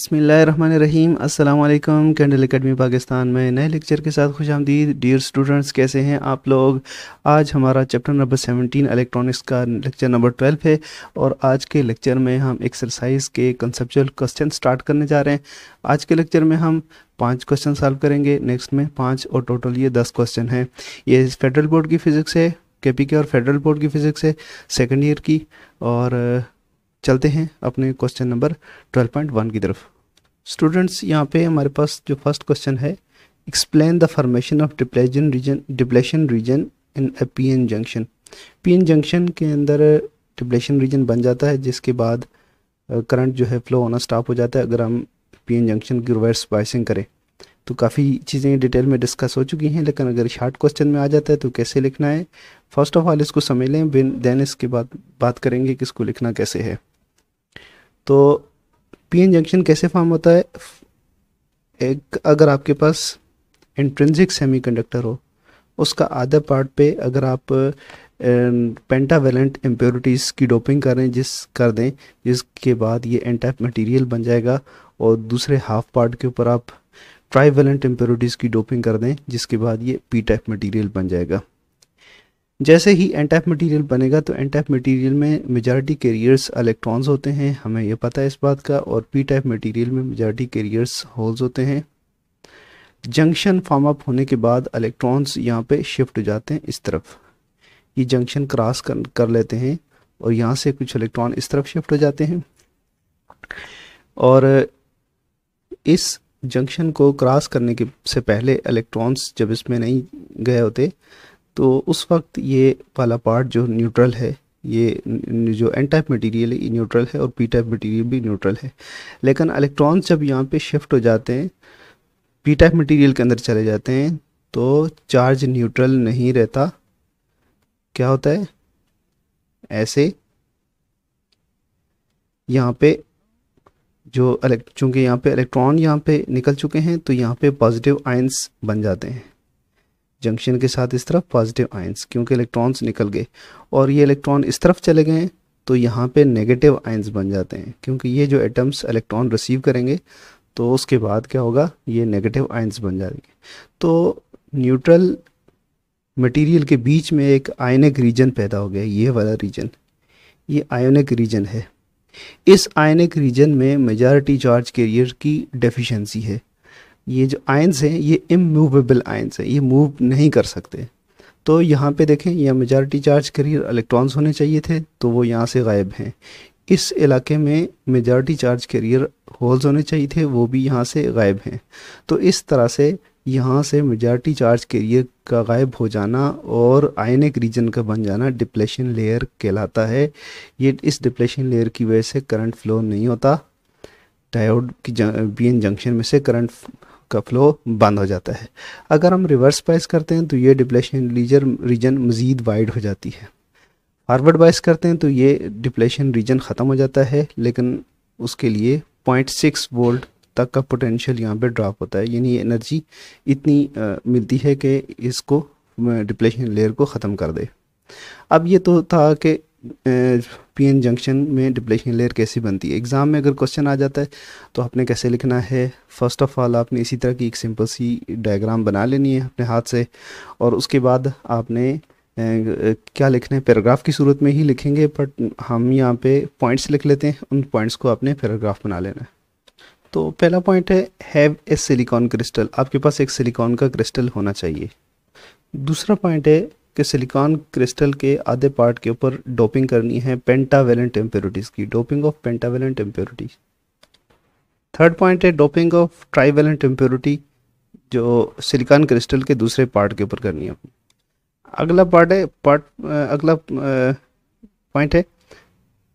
बिस्मिल्लाहिर्रहमानिर्रहीम। अस्सलाम वालेकुम। कैंडल एकेडमी पाकिस्तान में नए लेक्चर के साथ खुशामदीद। डियर स्टूडेंट्स, कैसे हैं आप लोग। आज हमारा चैप्टर नंबर 17 इलेक्ट्रॉनिक्स का लेक्चर नंबर 12 है और आज के लेक्चर में हम एक्सरसाइज के कंसेप्चुअल क्वेश्चन स्टार्ट करने जा रहे हैं। आज के लेक्चर में हम 5 क्वेश्चन सॉल्व करेंगे, नेक्स्ट में 5 और टोटल ये 10 क्वेश्चन हैं। ये फेडरल बोर्ड की फ़िज़िक्स है, केपीके और फेडरल बोर्ड की फ़िज़िक्स है, सेकेंड ईयर की। और चलते हैं अपने क्वेश्चन नंबर 12.1 की तरफ। स्टूडेंट्स, यहाँ पे हमारे पास जो फर्स्ट क्वेश्चन है, explain the formation of depletion region in A PN junction. PN junction के अंदर डिप्लेशन रीजन बन जाता है, जिसके बाद करंट जो है फ्लो होना स्टॉप हो जाता है अगर हम पीएन जंक्शन की रिवर्स बायसिंग करें। तो काफ़ी चीज़ें डिटेल में डिस्कस हो चुकी हैं, लेकिन अगर शॉर्ट क्वेश्चन में आ जाता है तो कैसे लिखना है, फर्स्ट ऑफ ऑल इसको समझ लें, देन इसके बाद बात करेंगे कि इसको लिखना कैसे है। तो पीएन जंक्शन कैसे फॉर्म होता है। एक अगर आपके पास इंट्रिंसिक सेमीकंडक्टर हो, उसका आधा पार्ट पे अगर आप पेंटावेलेंट इम्प्योरिटीज़ की डोपिंग करें जिसके बाद ये एन टाइप मटीरियल बन जाएगा, और दूसरे हाफ पार्ट के ऊपर आप ट्राईवेलेंट इम्प्योरिटीज़ की डोपिंग कर दें जिसके बाद ये पी टाइप मटीरियल बन जाएगा। जैसे ही एन टाइप मटीरियल बनेगा तो एन टाइप मटीरियल में मेजॉरिटी कैरियर्स इलेक्ट्रॉन्स होते हैं, हमें ये पता है इस बात का, और पी टाइप मटीरियल में मेजॉरिटी कैरियर्स होल्स होते हैं। जंक्शन फॉर्म अप होने के बाद इलेक्ट्रॉन्स यहाँ पे शिफ्ट हो जाते हैं इस तरफ, ये जंक्शन क्रॉस कर लेते हैं और यहाँ से कुछ इलेक्ट्रॉन इस तरफ शिफ्ट हो जाते हैं, और इस जंक्शन को क्रॉस करने के से पहले इलेक्ट्रॉन्स जब इसमें नहीं गए होते तो उस वक्त ये वाला पार्ट जो न्यूट्रल है, ये जो एन टाइप मटीरियल है ये न्यूट्रल है और पी टाइप मटीरियल भी न्यूट्रल है। लेकिन इलेक्ट्रॉन्स जब यहाँ पे शिफ्ट हो जाते हैं, पी टाइप मटीरियल के अंदर चले जाते हैं, तो चार्ज न्यूट्रल नहीं रहता। क्या होता है, ऐसे यहाँ पे जो चूँकि यहाँ पे इलेक्ट्रॉन यहाँ पे निकल चुके हैं तो यहाँ पे पॉजिटिव आयंस बन जाते हैं जंक्शन के साथ, इस तरफ पॉजिटिव आयंस, क्योंकि इलेक्ट्रॉन्स निकल गए, और ये इलेक्ट्रॉन इस तरफ चले गए तो यहाँ पे नेगेटिव आयंस बन जाते हैं, क्योंकि ये जो एटम्स इलेक्ट्रॉन रिसीव करेंगे तो उसके बाद क्या होगा, ये नेगेटिव आयंस बन जाएंगे। तो न्यूट्रल मटेरियल के बीच में एक आयनिक रीजन पैदा हो गया, ये वाला रीजन, ये आयोनिक रीजन है। इस आयनिक रीजन में मेजॉरिटी चार्ज कैरियर की डेफिशिएंसी है। ये जो आयंस हैं ये इमूवेबल आयंस हैं, ये मूव नहीं कर सकते। तो यहाँ पे देखें, यहाँ मेजॉरिटी चार्ज कैरियर इलेक्ट्रॉन्स होने चाहिए थे तो वो यहाँ से गायब हैं। इस इलाके में मेजॉरिटी चार्ज कैरियर होल्स होने चाहिए थे, वो भी यहाँ से गायब हैं। तो इस तरह से यहाँ से मेजॉरिटी चार्ज कैरियर का गायब हो जाना और आयनिक रीजन का बन जाना डिप्लेशन लेयर कहलाता है। ये इस डिप्लेशन लेयर की वजह से करंट फ्लो नहीं होता, डायोड की पीएन जंक्शन में से करंट का फ्लो बंद हो जाता है। अगर हम रिवर्स बायस करते हैं तो ये डिप्लेशन रीजन मज़ीद वाइड हो जाती है। फॉरवर्ड बायस करते हैं तो ये डिप्लेशन रीजन ख़त्म हो जाता है, लेकिन उसके लिए 0.6 वोल्ट तक का पोटेंशियल यहाँ पे ड्रॉप होता है, यानी एनर्जी इतनी मिलती है कि इसको डिप्लेशन लेयर को ख़त्म कर दे। अब ये तो था कि पीएन जंक्शन में डिप्लेशन लेयर कैसी बनती है। एग्ज़ाम में अगर क्वेश्चन आ जाता है तो आपने कैसे लिखना है, फर्स्ट ऑफ ऑल आपने इसी तरह की एक सिंपल सी डायग्राम बना लेनी है अपने हाथ से, और उसके बाद आपने क्या लिखना है, पैराग्राफ की सूरत में ही लिखेंगे, बट हम यहाँ पे पॉइंट्स लिख लेते हैं, उन पॉइंट्स को आपने पैराग्राफ बना लेना है। तो पहला पॉइंट है, हैव ए सिलिकॉन क्रिस्टल, आपके पास एक सिलिकॉन का क्रिस्टल होना चाहिए। दूसरा पॉइंट है कि सिलिकॉन क्रिस्टल के आधे पार्ट के ऊपर डोपिंग करनी है पेंटावेलेंट इम्प्योरिटीज़ की, doping of pentavalent impurities. Third point है बाइंडिंग ऑफ ट्राईवेलेंट इम्प्योरिटी, जो सिलिकॉन क्रिस्टल के दूसरे पार्ट के ऊपर करनी है। अगला पॉइंट है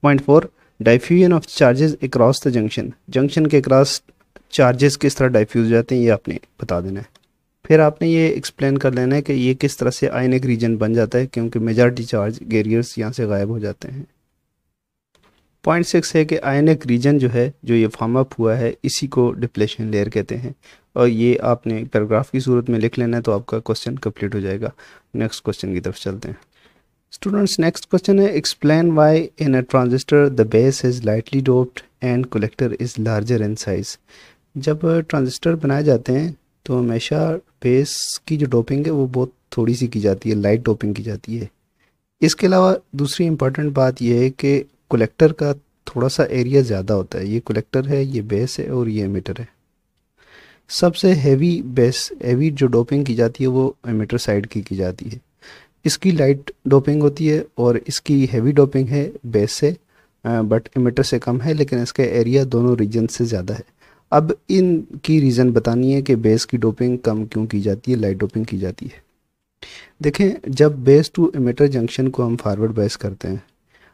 point 4, diffusion of charges across the junction, junction के अक्रॉस चार्जेस किस तरह डाइफ्यूज हो जाते हैं ये आपने बता देना है। फिर आपने ये एक्सप्लेन कर लेना है कि ये किस तरह से आयनिक रीजन बन जाता है, क्योंकि मेजॉरिटी चार्ज कैरियर्स यहाँ से गायब हो जाते हैं। पॉइंट 6 है कि आयनिक रीजन जो है, जो ये फॉर्म अप हुआ है, इसी को डिप्लेशन लेयर कहते हैं, और ये आपने पैराग्राफ की सूरत में लिख लेना है तो आपका क्वेश्चन कंप्लीट हो जाएगा। नेक्स्ट क्वेश्चन की तरफ चलते हैं। स्टूडेंट्स, नेक्स्ट क्वेश्चन है, explain Y in a transistor the base is lightly doped and collector is larger in size. जब ट्रांजिस्टर बनाए जाते हैं तो हमेशा बेस की जो डोपिंग है वो बहुत थोड़ी सी की जाती है, लाइट डोपिंग की जाती है। इसके अलावा दूसरी इम्पॉर्टेंट बात यह है कि कलेक्टर का थोड़ा सा एरिया ज़्यादा होता है। ये कलेक्टर है, ये बेस है और ये एमिटर है। सबसे हैवी जो डोपिंग की जाती है वो एमिटर साइड की जाती है। इसकी लाइट डोपिंग होती है और इसकी हैवी डोपिंग है बेस से, बट एमिटर से कम है, लेकिन इसका एरिया दोनों रीजन से ज़्यादा है। अब इनकी रीज़न बतानी है कि बेस की डोपिंग कम क्यों की जाती है, लाइट डोपिंग की जाती है। देखें, जब बेस टू एमिटर जंक्शन को हम फॉरवर्ड बायस करते हैं,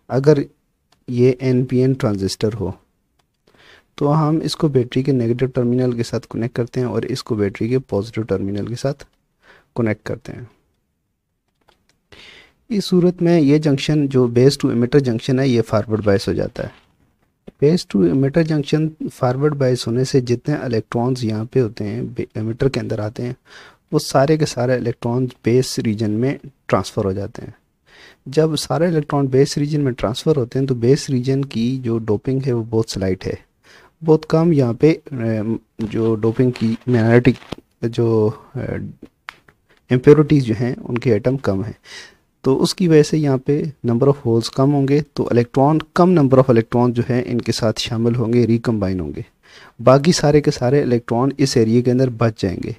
अगर ये एनपीएन ट्रांजिस्टर हो तो हम इसको बैटरी के नेगेटिव टर्मिनल के साथ कनेक्ट करते हैं और इसको बैटरी के पॉजिटिव टर्मिनल के साथ कनेक्ट करते हैं। इस सूरत में ये जंक्शन जो बेस टू एमिटर जंक्शन है ये फॉरवर्ड बायस हो जाता है। Base to emitter junction forward bias होने से जितने इलेक्ट्रॉन्स यहाँ पे होते हैं एमिटर के अंदर आते हैं, वो सारे के सारे इलेक्ट्रॉन्स बेस रीजन में ट्रांसफ़र हो जाते हैं। जब सारे इलेक्ट्रॉन बेस रीजन में ट्रांसफ़र होते हैं तो बेस रीजन की जो डोपिंग है वो बहुत स्लाइट है, बहुत कम। यहाँ पे जो डोपिंग की मिनॉरिटी जो इम्प्योरिटीज़ जो हैं उनके एटम कम हैं, तो उसकी वजह से यहाँ पे नंबर ऑफ़ होल्स कम होंगे, तो electron come number of electron जो हैं इनके साथ शामिल होंगे, रिकम्बाइन होंगे। बाकी सारे के सारे इलेक्ट्रॉन इस एरिया के अंदर बच जाएंगे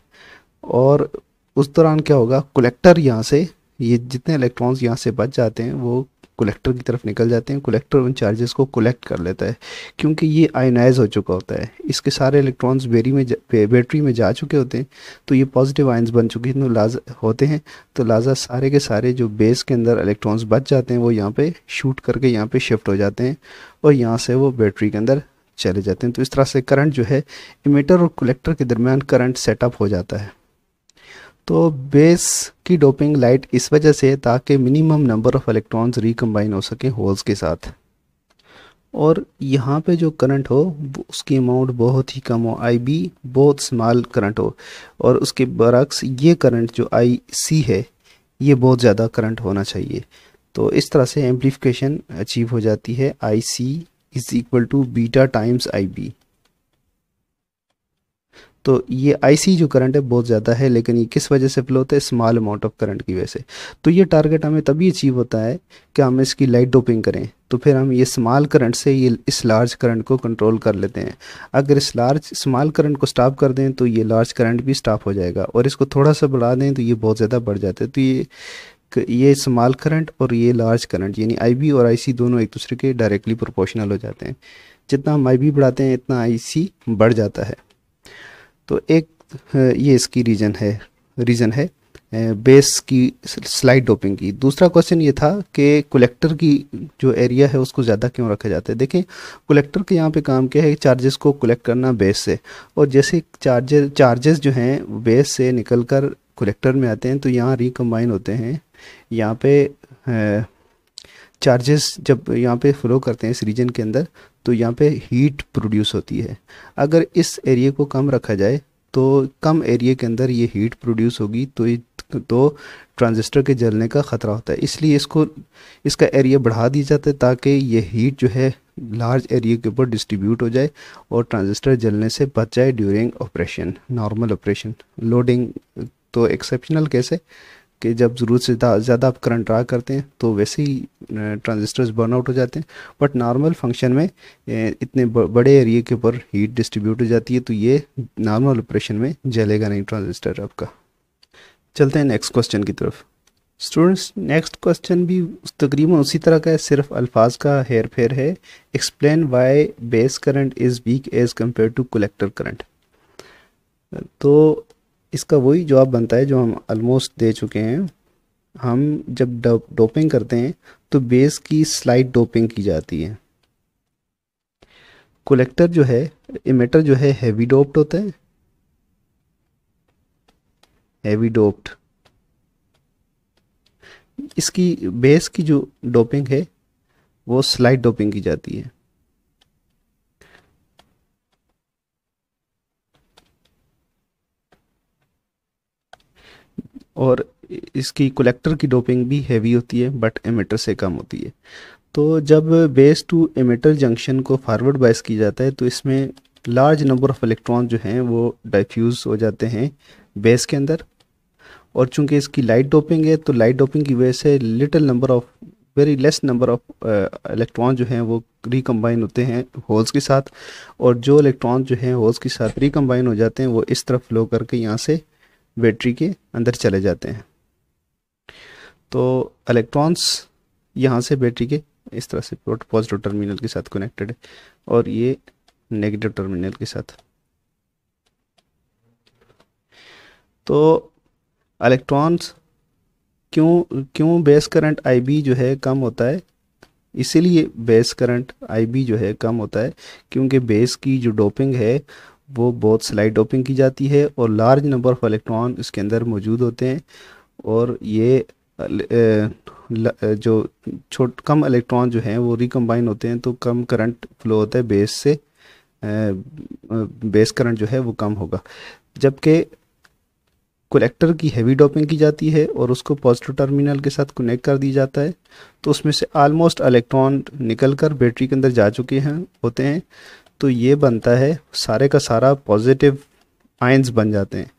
और उस दौरान क्या होगा, कलेक्टर यहाँ से ये जितने इलेक्ट्रॉन्स यहाँ से बच जाते हैं वो कलेक्टर की तरफ निकल जाते हैं। कलेक्टर उन चार्जेस को कलेक्ट कर लेता है क्योंकि ये आयनाइज हो चुका होता है, इसके सारे इलेक्ट्रॉन्स बैटरी में जा चुके होते हैं, तो ये पॉजिटिव आयंस बन चुके होते हैं। तो लिहाजा सारे के सारे जो बेस के अंदर इलेक्ट्रॉन्स बच जाते हैं वो यहाँ पे शूट करके यहाँ पे शिफ्ट हो जाते हैं और यहाँ से वो बैटरी के अंदर चले जाते हैं। तो इस तरह से करंट जो है इमीटर और कलेक्टर के दरमियान करंट सेटअप हो जाता है। तो बेस की डोपिंग लाइट इस वजह से ताकि minimum number of electrons recombine हो सके होल्स के साथ, और यहाँ पे जो करंट हो उसकी अमाउंट बहुत ही कम हो, आई बी बहुत स्मॉल करंट हो, और उसके बरक्स ये करंट जो आई सी है ये बहुत ज़्यादा करंट होना चाहिए। तो इस तरह से एम्प्लीफिकेशन अचीव हो जाती है, I C is equal to beta times I B. तो ये आईसी जो करंट है बहुत ज़्यादा है, लेकिन ये किस वजह से फ्लो होता है, स्मॉल अमाउंट ऑफ करंट की वजह से। तो ये टारगेट हमें तभी अचीव होता है कि हम इसकी लाइट डोपिंग करें, तो फिर हम ये स्मॉल करंट से ये इस लार्ज करंट को कंट्रोल कर लेते हैं। अगर इस स्मॉल करंट को स्टॉप कर दें तो ये लार्ज करंट भी स्टॉप हो जाएगा, और इसको थोड़ा सा बढ़ा दें तो ये बहुत ज़्यादा बढ़ जाता है। तो ये स्मॉल करंट और ये लार्ज करंट यानी आईबी और आईसी दोनों एक दूसरे के डायरेक्टली प्रोपोर्शनल हो जाते हैं। जितना हम आईबी बढ़ाते हैं इतना आईसी बढ़ जाता है। तो एक ये इसकी रीज़न है बेस की स्लाइड डोपिंग की। दूसरा क्वेश्चन ये था कि कलेक्टर की जो एरिया है उसको ज़्यादा क्यों रखा जाता है। देखें, कलेक्टर के यहाँ पे काम क्या है, चार्जेस को कलेक्ट करना बेस से, और जैसे चार्जेस जो हैं बेस से निकल कर कलेक्टर में आते हैं तो यहाँ रिकम्बाइन होते हैं। यहाँ पे चार्जेस जब यहाँ पे फ्लो करते हैं इस रीजन के अंदर तो यहाँ पे हीट प्रोड्यूस होती है। अगर इस एरिया को कम रखा जाए तो कम एरिया के अंदर ये हीट प्रोड्यूस होगी, तो ट्रांजिस्टर के जलने का ख़तरा होता है। इसलिए इसका एरिया बढ़ा दिया जाता है ताकि ये हीट जो है लार्ज एरिया के ऊपर डिस्ट्रीब्यूट हो जाए और ट्रांजिस्टर जलने से बच जाए during operation, normal operation. Loading तो एक्सेप्शनल केस है कि जब ज़रूरत से ज़्यादा आप करंट ड्रा करते हैं तो वैसे ही ट्रांजिस्टर्स बर्न आउट हो जाते हैं, बट नॉर्मल फंक्शन में इतने बड़े एरिया के ऊपर हीट डिस्ट्रीब्यूट हो जाती है तो ये नॉर्मल ऑपरेशन में जलेगा नहीं ट्रांजिस्टर आपका। चलते हैं नेक्स्ट क्वेश्चन की तरफ। स्टूडेंट्स, नेक्स्ट क्वेश्चन भी तकरीबन उसी तरह का है, सिर्फ अल्फाज का हेर फेर है। Explain why base current is weak as compare to collector current. तो इसका वही जवाब बनता है जो हम ऑलमोस्ट दे चुके हैं। हम जब डोपिंग करते हैं तो बेस की स्लाइड डोपिंग की जाती है। कलेक्टर जो है, इमिटर जो है हैवी डोप्ड होता है, हैवी डोप्ड। इसकी बेस की जो डोपिंग है वो स्लाइड डोपिंग की जाती है। और इसकी कलेक्टर की डोपिंग भी हैवी होती है बट एमिटर से कम होती है। तो जब बेस टू एमिटर जंक्शन को फॉरवर्ड बायस की जाता है तो इसमें लार्ज नंबर ऑफ इलेक्ट्रॉन जो हैं वो डाइफ्यूज़ हो जाते हैं बेस के अंदर, और चूंकि इसकी लाइट डोपिंग है तो लाइट डोपिंग की वजह से little number of very less number of electron जो हैं वो रिकम्बाइन होते हैं होल्स के साथ, और जो इलेक्ट्रॉन जो हैं होल्स के साथ रिकम्बाइन हो जाते हैं वो इस तरफ फ्लो करके यहाँ से बैटरी के अंदर चले जाते हैं। तो इलेक्ट्रॉन्स यहाँ से बैटरी के इस तरह से पॉजिटिव टर्मिनल के साथ कनेक्टेड है और ये नेगेटिव टर्मिनल के साथ। तो इलेक्ट्रॉन्स क्यों बेस करंट IB जो है कम होता है, इसीलिए बेस करंट IB जो है कम होता है क्योंकि बेस की जो डोपिंग है वो बहुत स्लाइड डोपिंग की जाती है और लार्ज नंबर ऑफ इलेक्ट्रॉन इसके अंदर मौजूद होते हैं, और ये जो कम इलेक्ट्रॉन जो हैं वो रिकम्बाइन होते हैं तो कम करंट फ्लो होता है बेस से, बेस करंट जो है वो कम होगा। जबकि कलेक्टर की हैवी डोपिंग की जाती है और उसको पॉजिटिव टर्मिनल के साथ कनेक्ट कर दी जाता है तो उसमें से ऑलमोस्ट इलेक्ट्रॉन निकल कर बैटरी के अंदर जा चुके हैं होते हैं, तो ये बनता है सारे का सारा पॉजिटिव आयंस बन जाते हैं।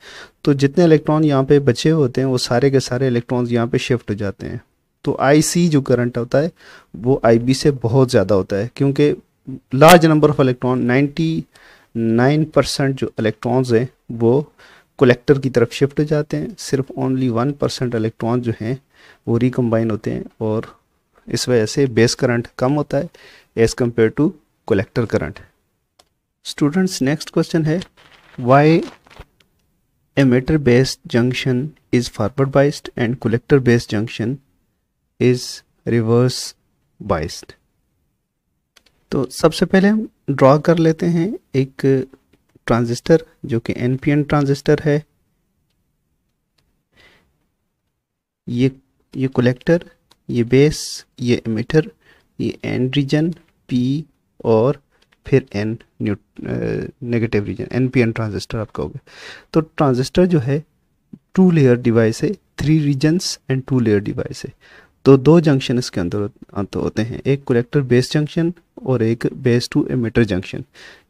तो जितने इलेक्ट्रॉन यहाँ पे बचे होते हैं वो सारे के सारे इलेक्ट्रॉन्स यहाँ पे शिफ्ट हो जाते हैं। तो IC जो करंट होता है वो IB से बहुत ज़्यादा होता है क्योंकि लार्ज नंबर ऑफ इलेक्ट्रॉन 99% जो इलेक्ट्रॉन्स हैं वो कलेक्टर की तरफ शिफ्ट हो जाते हैं, सिर्फ ओनली 1% इलेक्ट्रॉन जो हैं वो रिकम्बाइन होते हैं, और इस वजह से बेस करंट कम होता है as compare to collector current. Students next question है, why emitter based junction is forward biased and collector based junction is reverse biased। तो सबसे पहले हम ड्रॉ कर लेते हैं एक ट्रांजिस्टर जो कि NPN ट्रांजिस्टर है। ये कलेक्टर, ये बेस, ये एमिटर, ये N रीजन P और फिर N negative reason NPN transistor आप कहोगे। तो ट्रांजिस्टर जो है 2 लेयर डिवाइस है, 3 रीजन्स एंड 2 लेयर डिवाइस है। तो 2 जंक्शन इसके अंदर होते हैं, एक कलेक्टर बेस जंक्शन और एक बेस टू एमिटर जंक्शन।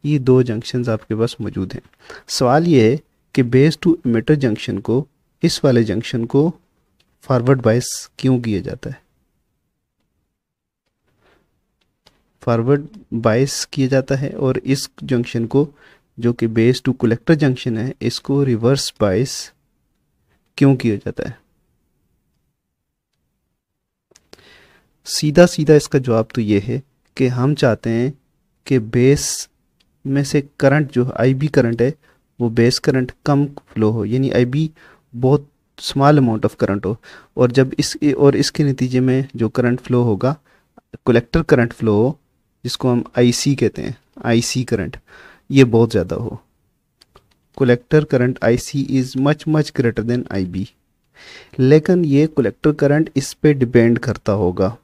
ये 2 जंक्शंस आपके पास मौजूद हैं। सवाल ये है कि बेस टू एमिटर जंक्शन को, इस वाले जंक्शन को फॉरवर्ड बायस क्यों किया जाता है? फॉरवर्ड बायस किया जाता है, और इस जंक्शन को जो कि बेस टू कलेक्टर जंक्शन है इसको रिवर्स बायस क्यों किया जाता है? सीधा सीधा इसका जवाब तो ये है कि हम चाहते हैं कि बेस में से करंट जो IB करंट है वो बेस करंट कम फ्लो हो, यानी IB बहुत स्मॉल अमाउंट ऑफ करंट हो, और जब इसके नतीजे में जो करंट फ्लो होगा कलेक्टर करंट फ्लो हो, जिसको हम IC कहते हैं, IC करंट, ये बहुत ज़्यादा हो। Collector current IC is much greater than IB। लेकिन ये कलेक्टर करंट इस पे डिपेंड करता होगा।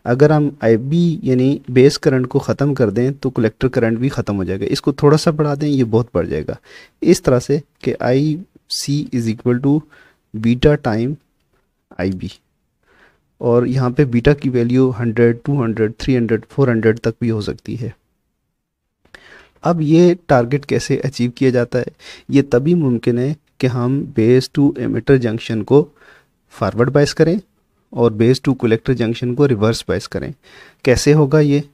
अगर हम IB यानी बेस करंट को ख़त्म कर दें तो कलेक्टर करंट भी ख़त्म हो जाएगा, इसको थोड़ा सा बढ़ा दें ये बहुत बढ़ जाएगा। इस तरह से कि IC is equal to beta time IB, और यहाँ पे बीटा की वैल्यू 100, 200, 300, 400 तक भी हो सकती है। अब ये टारगेट कैसे अचीव किया जाता है? ये तभी मुमकिन है कि हम बेस टू एमिटर जंक्शन को फॉरवर्ड बायस करें और बेस टू कलेक्टर जंक्शन को रिवर्स बायस करें। कैसे होगा ये?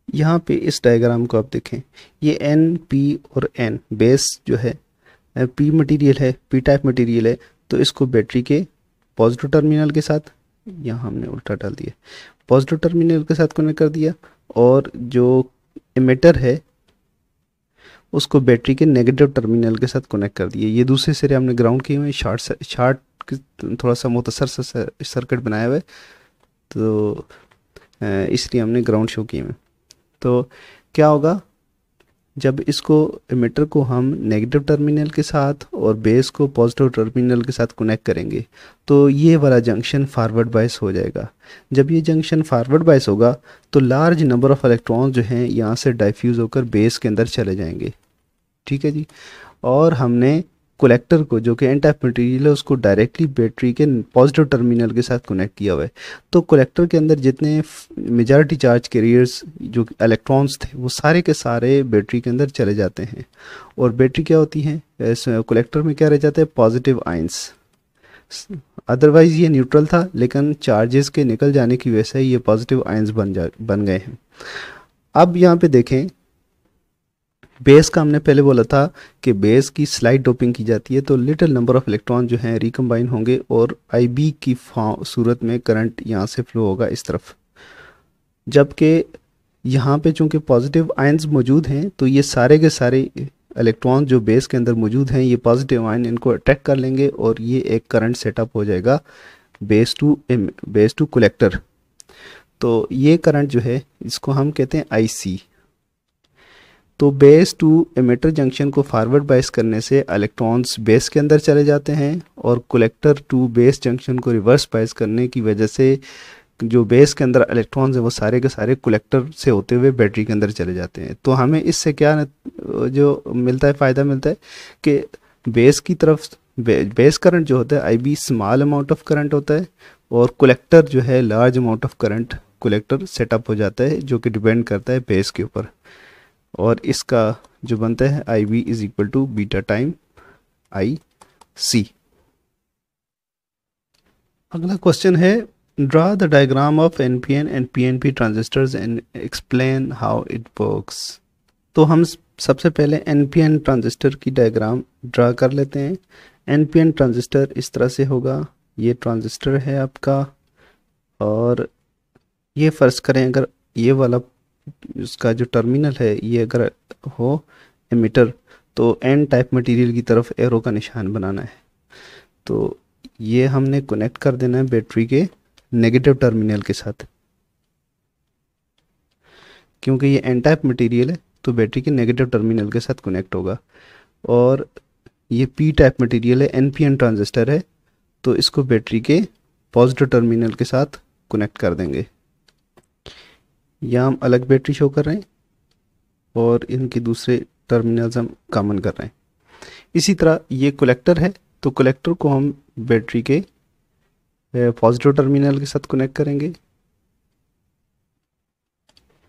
यहाँ पे इस डायग्राम को आप देखें, ये N, P और N बेस जो है P मटेरियल है, P टाइप मटेरियल है, तो इसको बैटरी के पॉजिटिव टर्मिनल के साथ, यहाँ हमने उल्टा डाल दिया, पॉजिटिव टर्मिनल के साथ कनेक्ट कर दिया, और जो एमिटर है उसको बैटरी के नेगेटिव टर्मिनल के साथ कनेक्ट कर दिया। ये दूसरे सिरे हमने ग्राउंड किए हुए, शार्ट थोड़ा सा मुख्तसर सा सर्किट बनाया हुआ है, तो इसलिए हमने ग्राउंड शो किए हुए। तो क्या होगा, जब इसको एमिटर को हम नेगेटिव टर्मिनल के साथ और बेस को पॉजिटिव टर्मिनल के साथ कनेक्ट करेंगे तो ये वाला जंक्शन फॉरवर्ड बायस हो जाएगा। जब ये जंक्शन फॉरवर्ड बायस होगा तो लार्ज नंबर ऑफ इलेक्ट्रॉन्स जो हैं यहाँ से डाइफ्यूज़ होकर बेस के अंदर चले जाएंगे। ठीक है जी। और हमने कलेक्टर को जो कि एन टाइप मटेरियल है उसको डायरेक्टली बैटरी के पॉजिटिव टर्मिनल के साथ कनेक्ट किया हुआ है। तो कलेक्टर के अंदर जितने मेजॉरिटी चार्ज कैरियर्स जो इलेक्ट्रॉन्स थे वो सारे के सारे बैटरी के अंदर चले जाते हैं। और बैटरी क्या होती है, कलेक्टर में क्या रह जाता है, पॉजिटिव आयंस। अदरवाइज ये न्यूट्रल था, लेकिन चार्जेस के निकल जाने की वजह से ये पॉजिटिव आयंस बन गए हैं। अब यहाँ पे देखें, बेस का हमने पहले बोला था कि बेस की स्लाइड डोपिंग की जाती है तो लिटिल नंबर ऑफ इलेक्ट्रॉन जो हैं रिकम्बाइन होंगे और आईबी की सूरत में करंट यहाँ से फ्लो होगा इस तरफ। जबकि यहाँ पे चूंकि पॉजिटिव आयंस मौजूद हैं तो ये सारे के सारे इलेक्ट्रॉन जो बेस के अंदर मौजूद हैं ये पॉजिटिव आयन इनको अटैक कर लेंगे और ये एक करंट सेटअप हो जाएगा बेस टू कलेक्टर। तो ये करंट जो है इसको हम कहते हैं आईसी। तो बेस टू एमिटर जंक्शन को फॉरवर्ड बायस करने से इलेक्ट्रॉन्स बेस के अंदर चले जाते हैं और कलेक्टर टू बेस जंक्शन को रिवर्स बायस करने की वजह से जो बेस के अंदर इलेक्ट्रॉन्स हैं वो सारे के सारे कलेक्टर से होते हुए बैटरी के अंदर चले जाते हैं। तो हमें इससे क्या जो मिलता है, फ़ायदा मिलता है कि बेस की तरफ बेस करंट जो होता है IB small amount of current होता है और कलेक्टर जो है large amount of current collector setup हो जाता है, जो कि डिपेंड करता है बेस के ऊपर। और इसका जो बनता है I B is equal to beta time I C. अगला क्वेश्चन है, draw the diagram of NPN and PNP transistors and explain how it works. तो हम सबसे पहले एनपीएन ट्रांजिस्टर की डायग्राम ड्रा कर लेते हैं। एनपीएन ट्रांजिस्टर इस तरह से होगा, ये ट्रांजिस्टर है आपका और ये फर्ज करें अगर ये वाला उसका जो टर्मिनल है ये अगर हो एमिटर तो एन टाइप मटेरियल की तरफ एरो का निशान बनाना है। तो ये हमने कनेक्ट कर देना है बैटरी के नेगेटिव टर्मिनल के साथ, क्योंकि ये एन टाइप मटेरियल है तो बैटरी के नेगेटिव टर्मिनल के साथ कनेक्ट होगा। और ये पी टाइप मटेरियल है, एनपीएन ट्रांजिस्टर है, तो इसको बैटरी के पॉजिटिव टर्मिनल के साथ कनेक्ट कर देंगे। यहाँ हम अलग बैटरी शो कर रहे हैं और इनके दूसरे टर्मिनल्स हम कॉमन कर रहे हैं। इसी तरह ये कलेक्टर है तो कलेक्टर को हम बैटरी के पॉजिटिव टर्मिनल के साथ कनेक्ट करेंगे,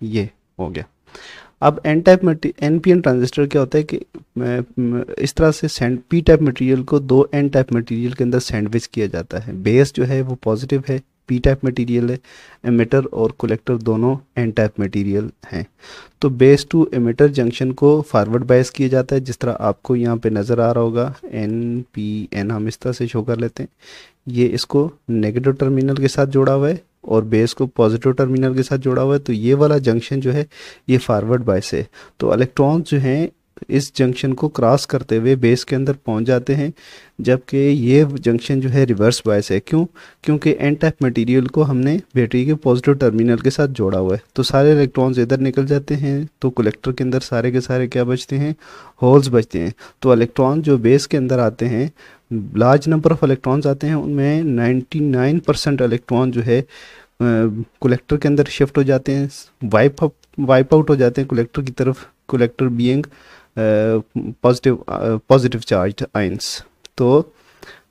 ये हो गया। अब एनपीएन ट्रांजिस्टर क्या होता है कि इस तरह से पी टाइप मटेरियल को दो एन टाइप मटेरियल के अंदर सैंडविच किया जाता है। बेस जो है वो पॉजिटिव है, पी टाइप मटेरियल है, एमिटर और कलेक्टर दोनों एन टाइप मटेरियल हैं। तो बेस टू एमिटर जंक्शन को फॉरवर्ड बायस किया जाता है, जिस तरह आपको यहाँ पे नज़र आ रहा होगा, एन पी एन हम इस तरह से शो कर लेते हैं। ये इसको नेगेटिव टर्मिनल के साथ जोड़ा हुआ है और बेस को पॉजिटिव टर्मिनल के साथ जोड़ा हुआ है। तो ये वाला जंक्शन जो है ये फॉरवर्ड बायस है। तो इलेक्ट्रॉन्स जो हैं इस जंक्शन को क्रॉस करते हुए बेस के अंदर पहुंच जाते हैं, जबकि ये जंक्शन जो है रिवर्स बायस है। क्यों? क्योंकि एन टाइप मटेरियल को हमने बैटरी के पॉजिटिव टर्मिनल के साथ जोड़ा हुआ है। तो सारे इलेक्ट्रॉन्स इधर निकल जाते हैं तो कलेक्टर के अंदर सारे के सारे क्या बचते हैं, होल्स बचते हैं। तो इलेक्ट्रॉन जो बेस के अंदर आते हैं, लार्ज नंबर ऑफ इलेक्ट्रॉन्स आते हैं, उनमें 99% इलेक्ट्रॉन जो है कलेक्टर के अंदर शिफ्ट हो जाते हैं, वाइप आउट हो जाते हैं कलेक्टर की तरफ, collector being positive charge ions. तो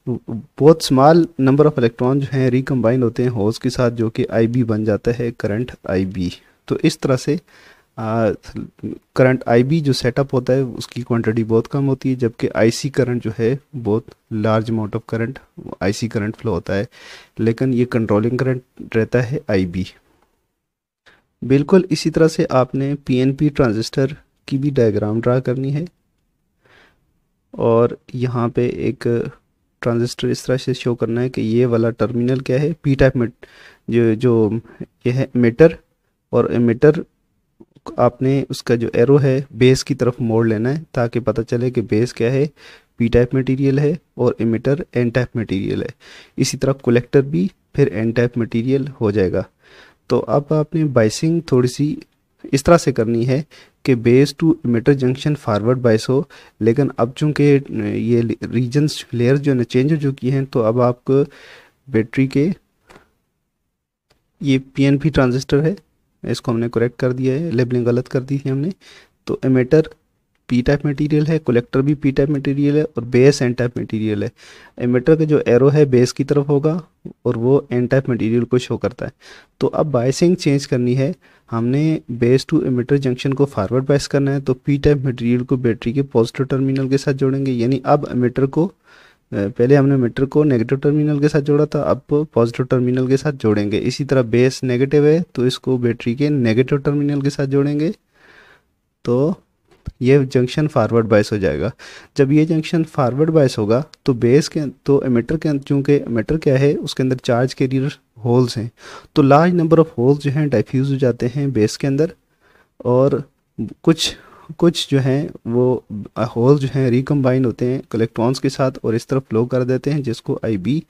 बहुत स्मॉल नंबर ऑफ इलेक्ट्रॉन जो हैं रिकम्बाइन होते हैं होल्स के साथ, जो कि आईबी बन जाता है करंट आईबी। तो इस तरह से करंट आईबी जो सेटअप होता है उसकी क्वांटिटी बहुत कम होती है, जबकि आईसी करंट जो है बहुत large amount of current IC current flow होता है, लेकिन ये कंट्रोलिंग करंट रहता है आईबी। बिल्कुल इसी तरह से आपने पीएनपी ट्रांजिस्टर की भी डायग्राम ड्रा करनी है और यहाँ पे एक ट्रांजिस्टर इस तरह से शो करना है कि ये वाला टर्मिनल क्या है, पी टाइप में जो ये है एमिटर, और एमिटर आपने उसका जो एरो है बेस की तरफ मोड़ लेना है ताकि पता चले कि बेस क्या है, पी टाइप मटेरियल है और एमिटर एन टाइप मटेरियल है। इसी तरह कलेक्टर भी फिर एन टाइप मटेरियल हो जाएगा। तो अब आपने बाइसिंग थोड़ी सी इस तरह से करनी है कि base to emitter junction forward bias हो, लेकिन अब चूंकि ये रीजन्स लेयर्स जो है चेंज हो चुकी हैं, तो अब आपको बैटरी के ये पीएनपी ट्रांजिस्टर है, इसको हमने करेक्ट कर दिया है, लेबलिंग गलत कर दी थी हमने। तो एमिटर पी टाइप मटेरियल है, कलेक्टर भी पी टाइप मटेरियल है और बेस एन टाइप मटेरियल है। एमिटर का जो एरो है बेस की तरफ होगा और वो एन टाइप मटेरियल को शो करता है। तो अब बायसिंग चेंज करनी है, हमने बेस टू एमिटर जंक्शन को फॉरवर्ड बायस करना है, तो पी टाइप मटेरियल को बैटरी के पॉजिटिव टर्मिनल के साथ जोड़ेंगे। यानी अब एमिटर को पहले हमने मीटर को नेगेटिव टर्मिनल के साथ जोड़ा था, अब पॉजिटिव टर्मिनल के साथ जोड़ेंगे। इसी तरह बेस नेगेटिव है तो इसको बैटरी के नेगेटिव टर्मिनल के साथ जोड़ेंगे, तो ये जंक्शन फॉरवर्ड बायस हो जाएगा। जब ये जंक्शन फॉरवर्ड बायस होगा तो बेस के तो एमिटर के चूँकि एमिटर क्या है उसके अंदर चार्ज कैरियर होल्स हैं, तो लार्ज नंबर ऑफ होल्स जो हैं डाइफ्यूज हो जाते हैं बेस के अंदर, और कुछ जो हैं वो होल जो हैं रिकम्बाइन होते हैं इलेक्ट्रॉन्स के साथ और इस तरफ फ्लो कर देते हैं, जिसको IB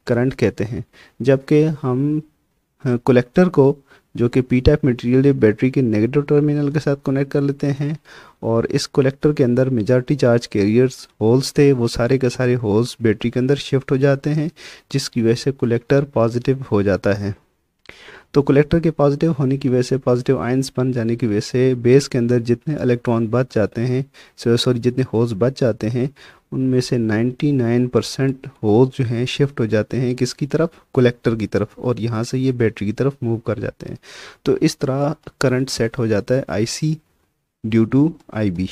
करंट कहते हैं। जबकि हम कलेक्टर को जो कि पी टाइप मटेरियल है बैटरी के नेगेटिव टर्मिनल के साथ कनेक्ट कर लेते हैं, और इस कलेक्टर के अंदर मेजॉरिटी चार्ज कैरियर्स होल्स थे, वो सारे के सारे होल्स बैटरी के अंदर शिफ्ट हो जाते हैं, जिसकी वजह से कलेक्टर पॉजिटिव हो जाता है। तो कलेक्टर के पॉजिटिव होने की वजह से, पॉजिटिव आयंस बन जाने की वजह से बेस के अंदर जितने इलेक्ट्रॉन बच जाते हैं, जितने होल्स बच जाते हैं, उनमें से 99% होल्स जो हैं शिफ्ट हो जाते हैं किसकी तरफ, कलेक्टर की तरफ, और यहाँ से ये बैटरी की तरफ मूव कर जाते हैं। तो इस तरह करंट सेट हो जाता है IC due to IB।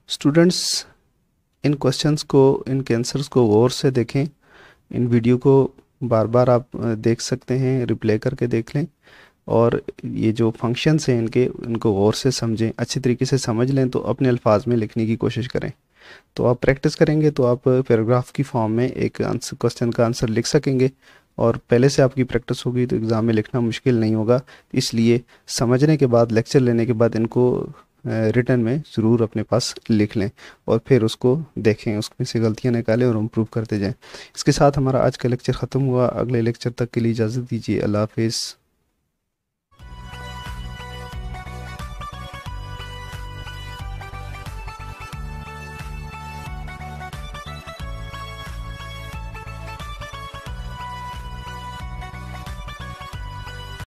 Students इन क्वेश्चंस को, इनके आंसर्स को गौर से देखें, इन वीडियो को बार बार आप देख सकते हैं, रिप्ले करके देख लें, और ये जो फंक्शंस हैं इनको गौर से समझें, अच्छी तरीके से समझ लें, तो अपने अल्फाज में लिखने की कोशिश करें। तो आप प्रैक्टिस करेंगे तो आप पैराग्राफ की फॉर्म में एक आंसर, क्वेश्चन का आंसर लिख सकेंगे, और पहले से आपकी प्रैक्टिस होगी तो एग्ज़ाम में लिखना मुश्किल नहीं होगा। इसलिए समझने के बाद, लेक्चर लेने के बाद इनको रिटर्न में ज़रूर अपने पास लिख लें और फिर उसको देखें, उसमें से गलतियां निकालें और इम्प्रूव करते जाएं। इसके साथ हमारा आज का लेक्चर ख़त्म हुआ। अगले लेक्चर तक के लिए इजाज़त दीजिए। अल्लाह हाफिज़।